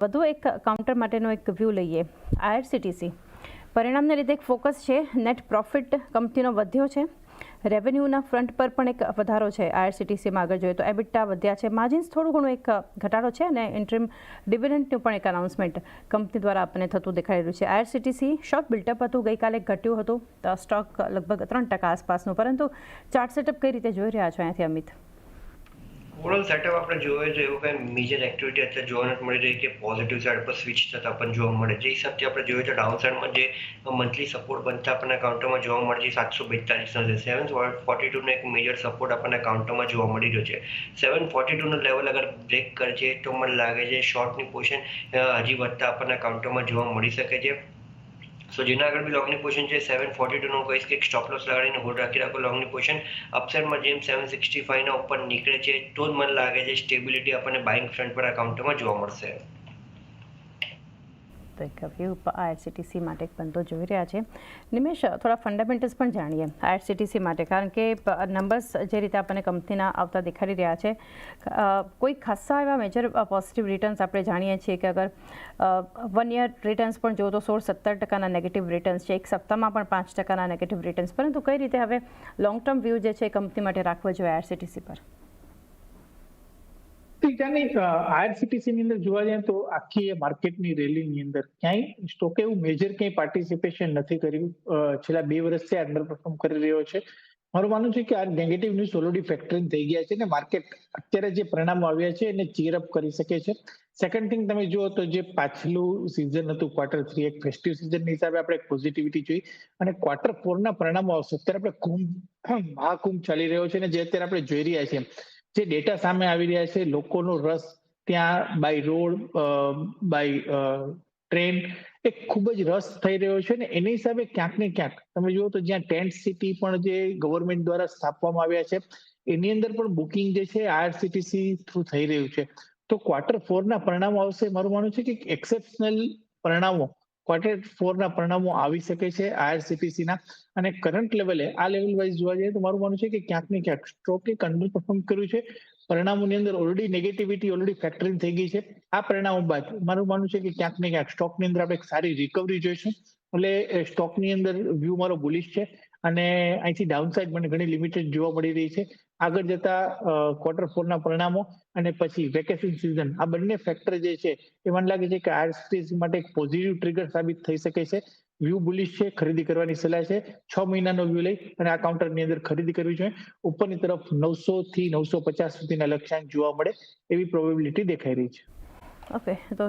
વધુ એક કાઉન્ટર માટેનો એક વ્યૂ લઈએ. આઈઆરસીટીસી પરિણામને લીધે એક ફોકસ છે. નેટ પ્રોફિટ કંપનીનો વધ્યો છે. રેવન્યુના ફ્રન્ટ પર પણ એક વધારો છે. આઈઆરસીટીસીમાં આગળ જોઈએ તો એબિટા વધ્યા છે. માર્જિન્સ થોડું ઘણું એક ઘટાડો છે અને ઇન્ટરિમ ડિવિડન્ડનું પણ એક અનાઉન્સમેન્ટ કંપની દ્વારા આપણને થતું દેખાઈ રહ્યું છે. આઈઆરસીટીસી શોર્ટ બિલ્ટઅપ હતું, ગઈકાલે ઘટ્યું હતું સ્ટોક લગભગ 3% આસપાસનું, પરંતુ ચાર્ટ સેટઅપ કઈ રીતે જોઈ રહ્યા છો અહીંયાથી અમિત? ઓવરઓલ સેટઅપ આપણે જોઈએ તો એવું કંઈ મેજર એક્ટિવિટી અત્યારે જોવા નથી મળી રહી કે પોઝિટિવ સાઈડ પર સ્વિચ થતા પણ જોવા મળે. જે હિસાબથી આપણે જોઈએ તો ડાઉન સાઈડમાં જે મંથલી સપોર્ટ બનતા આપણને કાઉન્ટરમાં જોવા મળે છે 742નો છે. 742નો એક મેજર સપોર્ટ આપણને કાઉન્ટરમાં જોવા મળી રહ્યો છે. 742નો લેવલ અગર બ્રેક કરે છે તો મને લાગે છે શોર્ટની પોઝિશન હજી વધતા આપણને કાઉન્ટરમાં જોવા મળી શકે છે. સો જેના આગળ બી લોંગની પોઝિશન છે 742નો કહીશ કે સ્ટોપ લોસ લગાડીને હોલ્ડ રાખી રાખો લોંગની પોઝિશન. અપસાઇડમાં જેમ 765ના ઉપર નીકળે છે તો જ મને લાગે છે સ્ટેબિલિટી આપણને બાઇંગ ફ્રન્ટ પર આ કાઉન્ટરમાં જોવા મળશે. તો એક વ્યૂ આઈઆરસીટીસી માટે એક બનતો જોઈ રહ્યા છે. નિમેશ, થોડા ફંડામેન્ટલ્સ પણ જાણીએ આઈઆરસીટીસી માટે, કારણ કે નંબર્સ જે રીતે આપણને કંપનીના આવતા દેખાડી રહ્યા છે, કોઈ ખાસા એવા મેજર પોઝિટિવ રિટર્ન્સ આપણે જાણીએ છીએ કે અગર 1 યર રિટર્ન્સ પણ જો તો 16-17% નેગેટિવ રિટર્ન્સ છે, એક સપ્તાહમાં પણ 5% નેગેટિવ રિટર્ન્સ, પરંતુ કઈ રીતે હવે લોંગ ટર્મ વ્યૂ જે છે કંપની માટે રાખવો જોઈએ આઈઆરસીટીસી પર? આઈઆરસીટીસી ની અંદર જોવા જઈએ તો આખી માર્કેટની રેલીની અંદર ક્યાંય સ્ટોકે એવું મેજર ક્યાંય પાર્ટિસિપેશન નથી કર્યું. છેલ્લા 2 વર્ષથી અંડર પરફોર્મ કરી રહ્યો છે. મારું માનવું છે કે આ નેગેટિવ ન્યૂઝ ઓલરેડી ફેક્ટરિંગ થઈ ગયા છે ને માર્કેટ અત્યારે જે પરિણામો આવ્યા છે એને ચીર અપ કરી શકે છે. સેકન્ડ થિંગ, તમે જુઓ તો જે પાછલું સિઝન હતું Q3, એક ફેસ્ટિવ સિઝનની હિસાબે આપણે પોઝિટિવિટી જોઈ, અને Q4ના પરિણામો આવશે. અત્યારે આપણે મહાકુંભ ચાલી રહ્યો છે ને જે અત્યારે આપણે જોઈ રહ્યા છીએ, જે ડેટા સામે આવી રહ્યા છે, લોકોનો રસ ત્યાં બાય રોડ, બાય ટ્રેન એ ખૂબ જ રસ થઈ રહ્યો છે ને એની હિસાબે ક્યાંક ને ક્યાંક તમે જુઓ તો જ્યાં ટેન્ટ સિટી પણ જે ગવર્મેન્ટ દ્વારા સ્થાપવામાં આવ્યા છે એની અંદર પણ બુકિંગ જે છે આઈઆરસીટીસી થ્રુ થઈ રહ્યું છે. તો Q4ના પરિણામો આવશે. મારું માનવું છે કે એક્સેપ્શનલ પરિણામો Q4ના પરિણામો આવી શકે છે આઈઆરસીટીસીના. અને કરંટ લેવલે આ લેવલ વાઇઝ જોવા જઈએ તો મારું માનવું છે કે ક્યાંક ને ક્યાંક સ્ટોકે અંડર પરફોર્મ કર્યું છે. પરિણામોની અંદર ઓલરેડી નેગેટિવિટી ઓલરેડી ફેક્ટરિંગ થઈ ગઈ છે. આ પરિણામો બાદ મારું માનવું છે કે ક્યાંક ને ક્યાંક સ્ટોકની અંદર આપણે એક સારી રિકવરી જોઈશું. એટલે સ્ટોકની અંદર વ્યૂ મારો બુલિશ છે અને અહીંથી ડાઉનસાઇડ મને ઘણી લિમિટેડ જોવા મળી રહી છે. આગળ જતા Q4ના પરિણામો અને પછી વેકેશન સિઝન, આ બંને ફેક્ટર જે છે એ મને લાગે છે કે આઈઆરસીટીસી માટે એક પોઝિટિવ ટ્રિગર સાબિત થઈ શકે છે. વ્યૂ બુલિશ છે, ખરીદી કરવાની સલાહ છે. 6 મહિનાનો વ્યૂ લઈ અને આ કાઉન્ટરની અંદર ખરીદી કરવી જોઈએ. ઉપરની તરફ 900 થી 950 સુધીના લક્ષ્યાંક જોવા મળે એવી પ્રોબેબિલિટી દેખાઈ રહી છે. ઓકે, તો